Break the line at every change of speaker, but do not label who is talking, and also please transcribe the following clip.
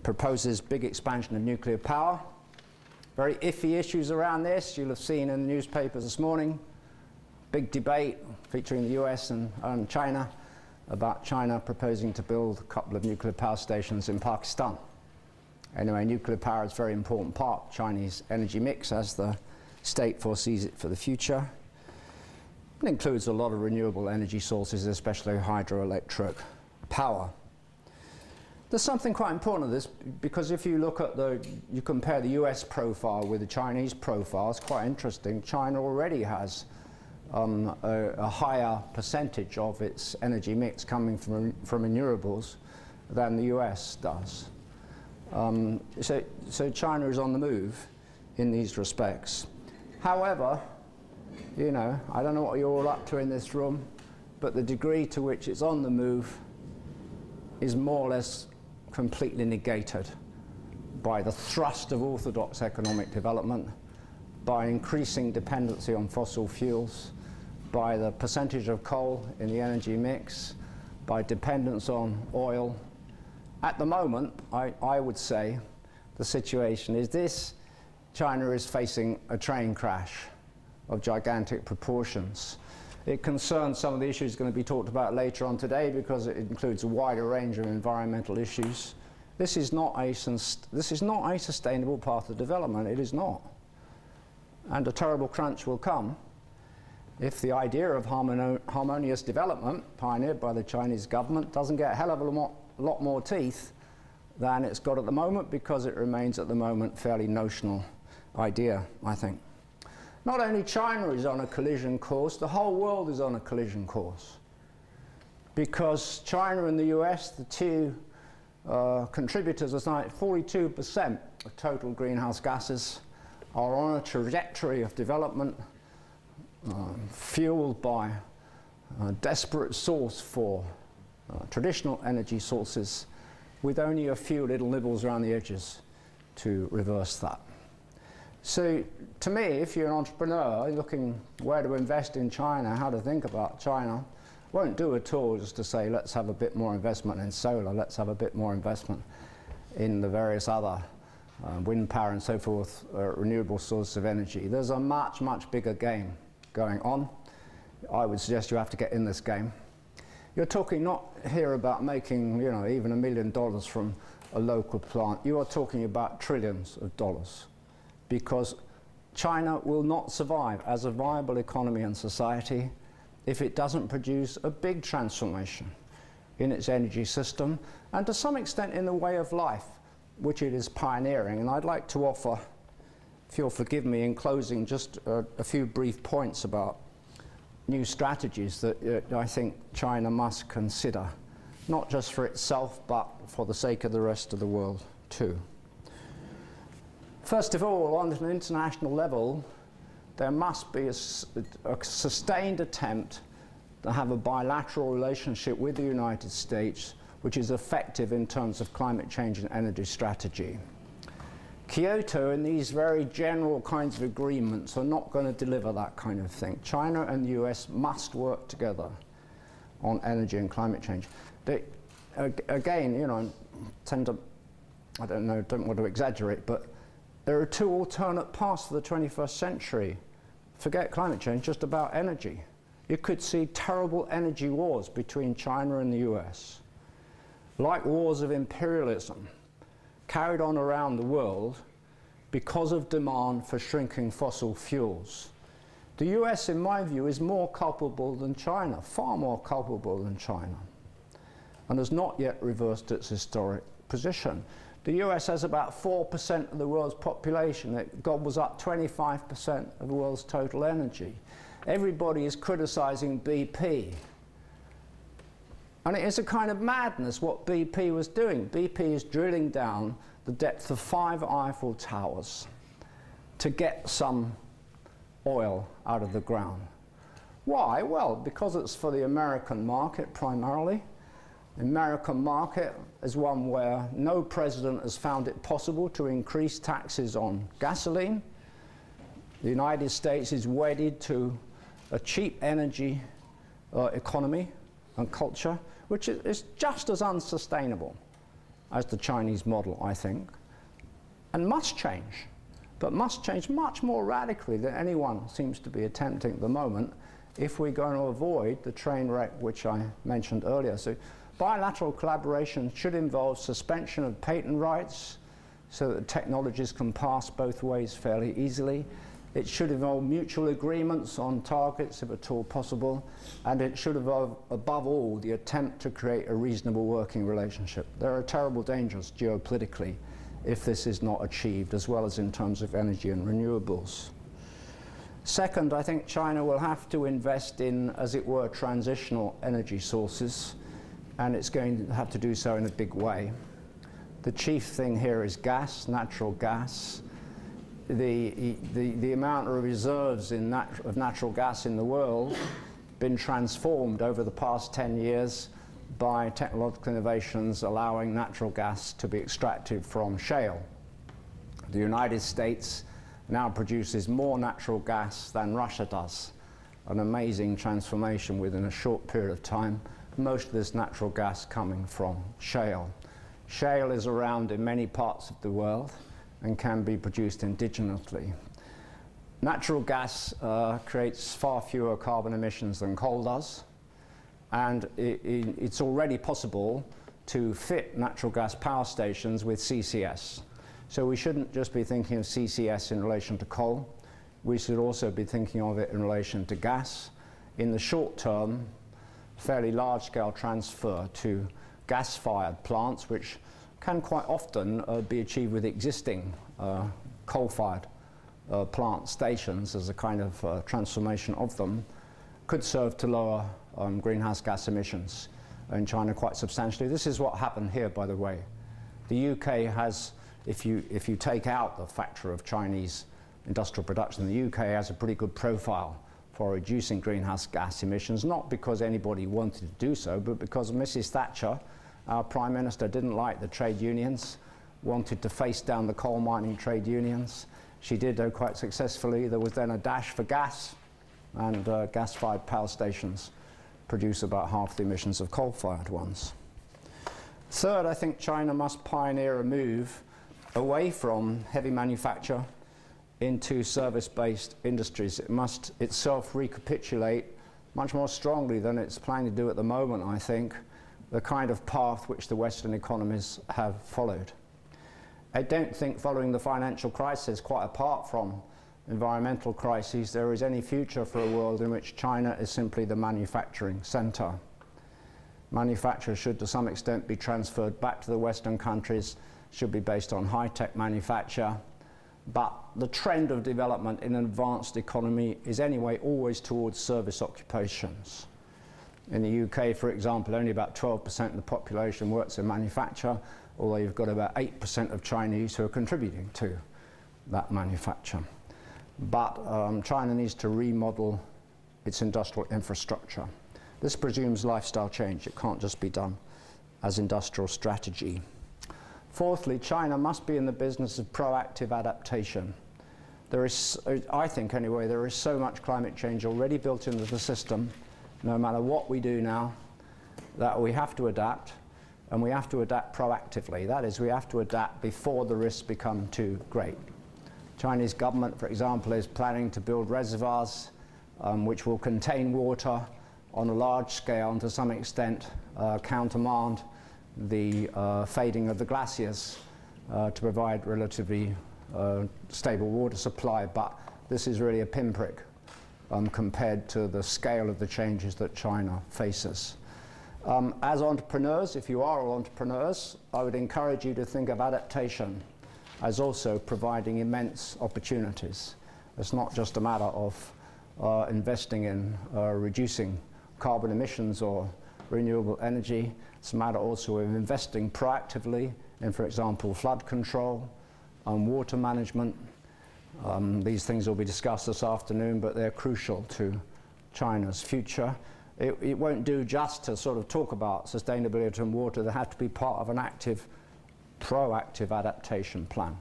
proposes big expansion of nuclear power. Very iffy issues around this. You'll have seen in the newspapers this morning. Big debate featuring the US and China about China proposing to build a couple of nuclear power stations in Pakistan. Anyway, nuclear power is a very important part of Chinese energy mix as the state foresees it for the future. It includes a lot of renewable energy sources, especially hydroelectric power. There's something quite important to this, because if you look at you compare the US profile with the Chinese profile, it's quite interesting. China already has a higher percentage of its energy mix coming from renewables than the US does. So China is on the move in these respects. However, you know, I don't know what you're all up to in this room, but the degree to which it's on the move is more or less completely negated by the thrust of orthodox economic development, by increasing dependency on fossil fuels, by the percentage of coal in the energy mix, by dependence on oil. At the moment, I would say the situation is this: China is facing a train crash of gigantic proportions. It concerns some of the issues going to be talked about later on today, because it includes a wider range of environmental issues. This is not a sustainable path of development. It is not. And a terrible crunch will come if the idea of harmonious development pioneered by the Chinese government doesn't get a hell of a lot more teeth than it's got at the moment, because it remains at the moment fairly notional idea, I think. Not only China is on a collision course, the whole world is on a collision course. Because China and the US, the two contributors, are like 42% of total greenhouse gases, are on a trajectory of development fueled by a desperate source for traditional energy sources, with only a few little nibbles around the edges to reverse that. So to me, if you're an entrepreneur looking where to invest in China, how to think about China, won't do at all just to say, let's have a bit more investment in solar, let's have a bit more investment in the various other wind power and so forth, renewable sources of energy. There's a much, much bigger game going on. I would suggest you have to get in this game. You're talking not here about making, you know, even $1 million from a local plant. You are talking about trillions of dollars, because China will not survive as a viable economy and society if it doesn't produce a big transformation in its energy system, and to some extent in the way of life, which it is pioneering. And I'd like to offer, if you'll forgive me, in closing, just a few brief points about new strategies that I think China must consider, not just for itself, but for the sake of the rest of the world too. First of all, on an international level, there must be a sustained attempt to have a bilateral relationship with the United States which is effective in terms of climate change and energy strategy. Kyoto and these very general kinds of agreements are not going to deliver that kind of thing. China and the US must work together on energy and climate change. Again, you know, I don't want to exaggerate, but there are two alternate paths for the 21st century. Forget climate change, just about energy. You could see terrible energy wars between China and the US, like wars of imperialism, carried on around the world because of demand for shrinking fossil fuels. The US, in my view, is more culpable than China, far more culpable than China, and has not yet reversed its historic position. The US has about 4% of the world's population. It gobbles up 25% of the world's total energy. Everybody is criticizing BP. And it is a kind of madness what BP was doing. BP is drilling down the depth of 5 Eiffel Towers to get some oil out of the ground. Why? Well, because it's for the American market primarily. The American market is one where no president has found it possible to increase taxes on gasoline. The United States is wedded to a cheap energy economy and culture, which is just as unsustainable as the Chinese model, I think, and must change, but must change much more radically than anyone seems to be attempting at the moment if we're going to avoid the train wreck which I mentioned earlier. So bilateral collaboration should involve suspension of patent rights so that technologies can pass both ways fairly easily. It should involve mutual agreements on targets, if at all possible, and it should involve, above all, the attempt to create a reasonable working relationship. There are terrible dangers geopolitically if this is not achieved, as well as in terms of energy and renewables. Second, I think China will have to invest in, as it were, transitional energy sources, and it's going to have to do so in a big way. The chief thing here is gas, natural gas. The amount of reserves of natural gas in the world been transformed over the past 10 years by technological innovations allowing natural gas to be extracted from shale. The United States now produces more natural gas than Russia does. An amazing transformation within a short period of time. Most of this natural gas coming from shale. Shale is around in many parts of the world and can be produced indigenously. Natural gas creates far fewer carbon emissions than coal does, and it's already possible to fit natural gas power stations with CCS. So we shouldn't just be thinking of CCS in relation to coal, we should also be thinking of it in relation to gas. In the short term, fairly large-scale transfer to gas-fired plants, which can quite often be achieved with existing coal-fired plant stations as a kind of transformation of them, could serve to lower greenhouse gas emissions in China quite substantially. This is what happened here, by the way. The UK has, if you take out the factor of Chinese industrial production, the UK has a pretty good profile for reducing greenhouse gas emissions, not because anybody wanted to do so, but because Mrs. Thatcher, our Prime Minister, didn't like the trade unions, wanted to face down the coal mining trade unions. She did, though, quite successfully. There was then a dash for gas, and gas-fired power stations produce about half the emissions of coal-fired ones. Third, I think China must pioneer a move away from heavy manufacture into service-based industries. It must itself recapitulate much more strongly than it's planning to do at the moment, I think, the kind of path which the Western economies have followed. I don't think following the financial crisis, quite apart from environmental crises, there is any future for a world in which China is simply the manufacturing center. Manufacture should to some extent be transferred back to the Western countries, should be based on high-tech manufacture, but the trend of development in an advanced economy is anyway always towards service occupations. In the UK, for example, only about 12% of the population works in manufacture, although you've got about 8% of Chinese who are contributing to that manufacture. But China needs to remodel its industrial infrastructure. This presumes lifestyle change. It can't just be done as industrial strategy. Fourthly, China must be in the business of proactive adaptation. There is, I think anyway, there is so much climate change already built into the system, no matter what we do now, that we have to adapt, and we have to adapt proactively. That is, we have to adapt before the risks become too great. Chinese government, for example, is planning to build reservoirs which will contain water on a large scale and to some extent countermand the fading of the glaciers to provide relatively stable water supply, but this is really a pinprick compared to the scale of the changes that China faces. As entrepreneurs, if you are all entrepreneurs, I would encourage you to think of adaptation as also providing immense opportunities. It's not just a matter of investing in reducing carbon emissions or renewable energy. It's a matter also of investing proactively in, for example, flood control and water management. These things will be discussed this afternoon, but they're crucial to China's future. It won't do just to sort of talk about sustainability and water. They have to be part of an active, proactive adaptation plan.